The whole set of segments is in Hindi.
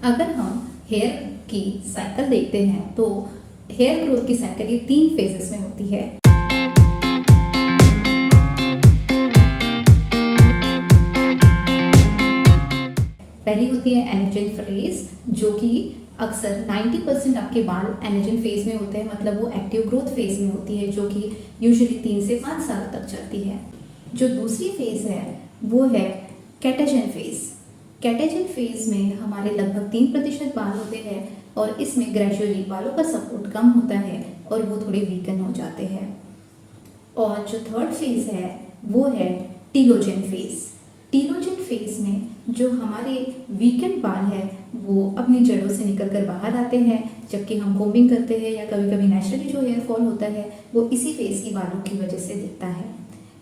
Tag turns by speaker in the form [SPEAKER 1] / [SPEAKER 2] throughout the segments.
[SPEAKER 1] अगर हम हेयर की साइकिल देखते हैं तो हेयर ग्रोथ की साइकिल ये 3 फेजेस में होती है। पहली होती है एनर्जेटिक फेज, जो कि अक्सर 90% आपके बाल एनर्जेटिक फेज में होते हैं, मतलब वो एक्टिव ग्रोथ फेज में होती है, जो कि यूजुअली 3 से 5 साल तक चलती है। जो दूसरी फेज है वो है कैटाजन फेज। कैटाजन फेज में हमारे लगभग 3% बाल होते हैं और इसमें ग्रेजुअली बालों का सपोर्ट कम होता है और वो थोड़े वीकन हो जाते हैं। और जो थर्ड फेज है वो है टीलोजन फेज। टीलोजन फेज में जो हमारे वीकेंड बाल है वो अपनी जड़ों से निकलकर बाहर आते हैं, जबकि हम कोम्बिंग करते हैं या कभी कभी नेचुरली जो हेयर फॉल होता है वो इसी फेज की बालों की वजह से दिखता है।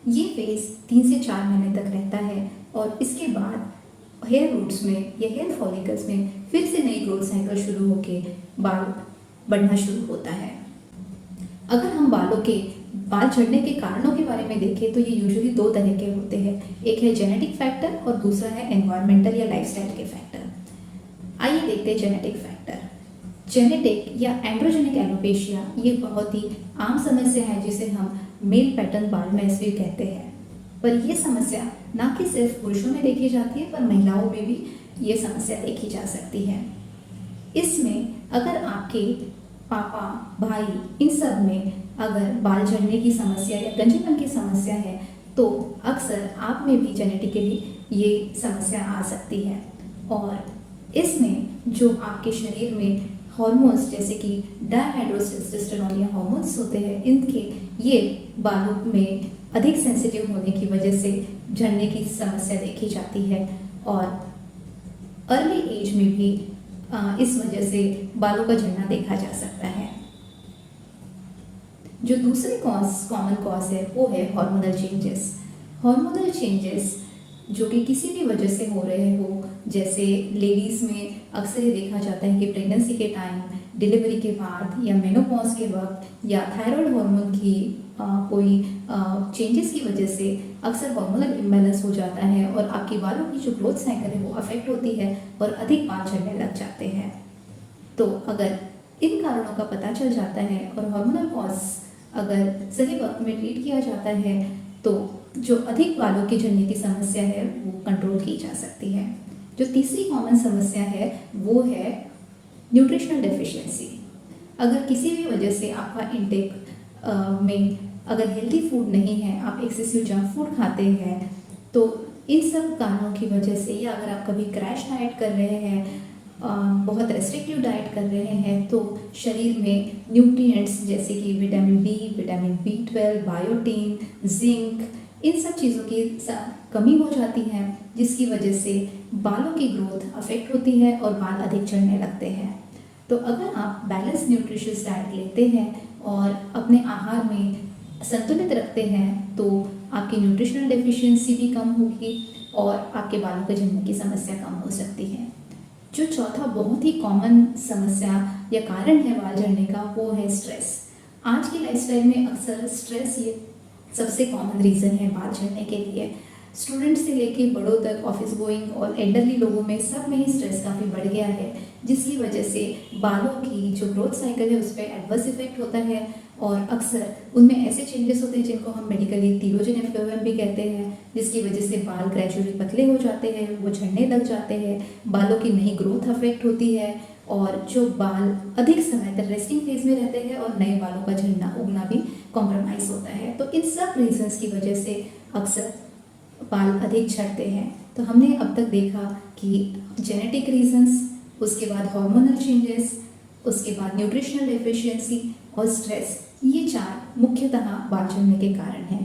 [SPEAKER 1] ये फेज 3 से 4 महीने तक रहता है और इसके बाद हेयर रूट्स में या हेयर फॉलिकल्स में फिर से नई ग्रोथ साइकिल शुरू होके बाल बढ़ना शुरू होता है। अगर हम बाल झड़ने के कारणों के बारे में देखें तो ये यूजुअली 2 तरह के होते हैं। एक है जेनेटिक फैक्टर और दूसरा है एनवायरमेंटल या लाइफस्टाइल के फैक्टर। आइए देखते हैं जेनेटिक फैक्टर। जेनेटिक या एंड्रोजेनिक एलोपेशिया ये बहुत ही आम समस्या है जिसे हम मेल पैटर्न बाल्डनेस भी कहते हैं। पर यह समस्या ना कि सिर्फ पुरुषों में देखी जाती है, पर महिलाओं में भी ये समस्या देखी जा सकती है। इसमें अगर आपके पापा, भाई, इन सब में अगर बाल झड़ने की समस्या या गंजेपन की समस्या है तो अक्सर आप में भी जेनेटिकली ये समस्या आ सकती है। और इसमें जो आपके शरीर में हार्मोन्स जैसे कि डायहाइड्रोटेस्टोस्टेरोन या हार्मोन्स होते हैं, इनके ये बालों में अधिक सेंसिटिव होने की वजह से झड़ने की समस्या देखी जाती है और अर्ली एज में भी इस वजह से बालों का झड़ना देखा जा सकता है। जो दूसरी कॉमन कॉज है वो है हार्मोनल चेंजेस। हार्मोनल चेंजेस जो कि किसी भी वजह से हो रहे हो, जैसे लेडीज़ में अक्सर ये देखा जाता है कि प्रेगनेंसी के टाइम, डिलीवरी के बाद या मेनोपॉज के वक्त या थायराइड हार्मोन की कोई चेंजेस की वजह से अक्सर हार्मोनल इम्बैलेंस हो जाता है और आपकी बालों की जो ग्रोथ साइकिल है वो अफेक्ट होती है और अधिक बाल झड़ने लग जाते हैं। तो अगर इन कारणों का पता चल जाता है और हार्मोनल कॉज अगर सही वक्त में ट्रीट किया जाता है तो जो अधिक बालों की झड़ने की समस्या है वो कंट्रोल की जा सकती है। जो तीसरी कॉमन समस्या है वो है न्यूट्रिशनल डेफिशिएंसी। अगर किसी भी वजह से आपका इंटेक में अगर हेल्दी फूड नहीं है, आप एक्सेसिव जंक फूड खाते हैं, तो इन सब कारणों की वजह से या अगर आप कभी क्रैश डाइट कर रहे हैं, बहुत रेस्ट्रिक्टिव डाइट कर रहे हैं, तो शरीर में न्यूट्रिएंट्स जैसे कि विटामिन बी, विटामिन बी12, बायोटीन, जिंक, इन सब चीज़ों की कमी हो जाती है, जिसकी वजह से बालों की ग्रोथ अफेक्ट होती है और बाल अधिक झड़ने लगते हैं। तो अगर आप बैलेंस न्यूट्रिशियस डाइट लेते हैं और अपने आहार में संतुलित रखते हैं तो आपकी न्यूट्रिशनल डेफिशिएंसी भी कम होगी और आपके बालों के झड़ने की समस्या कम हो सकती है। जो चौथा बहुत ही कॉमन समस्या या कारण है बाल झड़ने का वो है स्ट्रेस। आज की लाइफस्टाइल में अक्सर स्ट्रेस ये सबसे कॉमन रीज़न है बाल झड़ने के लिए। स्टूडेंट से लेके बड़ों तक, ऑफिस गोइंग और एल्डरली लोगों में सब में ही स्ट्रेस काफ़ी बढ़ गया है, जिसकी वजह से बालों की जो ग्रोथ साइकिल है उस पर एडवर्स इफेक्ट होता है और अक्सर उनमें ऐसे चेंजेस होते हैं जिनको हम मेडिकली टीलोजन एफ्लोएम भी कहते हैं, जिसकी वजह से बाल ग्रेजुअली पतले हो जाते हैं, वो झड़ने लग जाते हैं, बालों की नई ग्रोथ अफेक्ट होती है और जो बाल अधिक समय तक रेस्टिंग फेज में रहते हैं और नए बालों का झड़ना उगना भी कॉम्प्रोमाइज़ होता है। तो इन सब रीजंस की वजह से अक्सर बाल अधिक झड़ते हैं। तो हमने अब तक देखा कि जेनेटिक रीजंस, उसके बाद हार्मोनल चेंजेस, उसके बाद न्यूट्रिशनल डेफिशिएंसी और स्ट्रेस, ये 4 मुख्यतः बाल झड़ने के कारण हैं।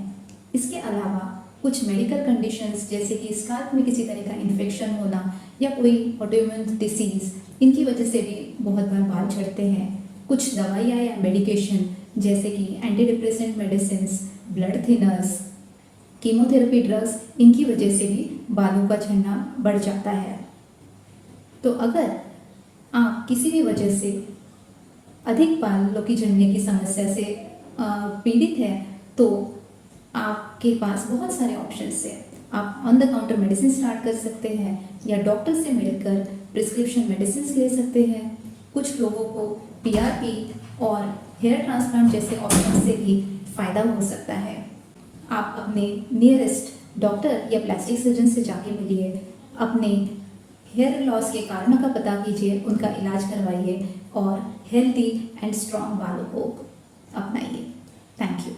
[SPEAKER 1] इसके अलावा कुछ मेडिकल कंडीशंस जैसे कि स्काल्प में किसी तरह का इन्फेक्शन होना या कोई ऑटोइम्यून डिसीज़, इनकी वजह से भी बहुत बार बाल झड़ते हैं। कुछ दवाइयाँ या मेडिकेशन जैसे कि anti depressant medicines, blood thinners, chemotherapy drugs, इनकी वजह से भी बालों का झड़ना बढ़ जाता है। तो अगर आप किसी भी वजह से अधिक बालों की झड़ने की समस्या से पीड़ित है तो आपके पास बहुत सारे ऑप्शंस हैं। आप on the counter medicine start कर सकते हैं या डॉक्टर से मिलकर प्रिस्क्रिप्शन मेडिसिन ले सकते हैं। कुछ लोगों को PRP और हेयर ट्रांसप्लांट जैसे ऑप्शन से भी फ़ायदा हो सकता है। आप अपने नियरेस्ट डॉक्टर या प्लास्टिक सर्जन से जाके मिलिए, अपने हेयर लॉस के कारणों का पता कीजिए, उनका इलाज करवाइए और हेल्दी एंड स्ट्रॉन्ग बालों को अपनाइए। Thank you.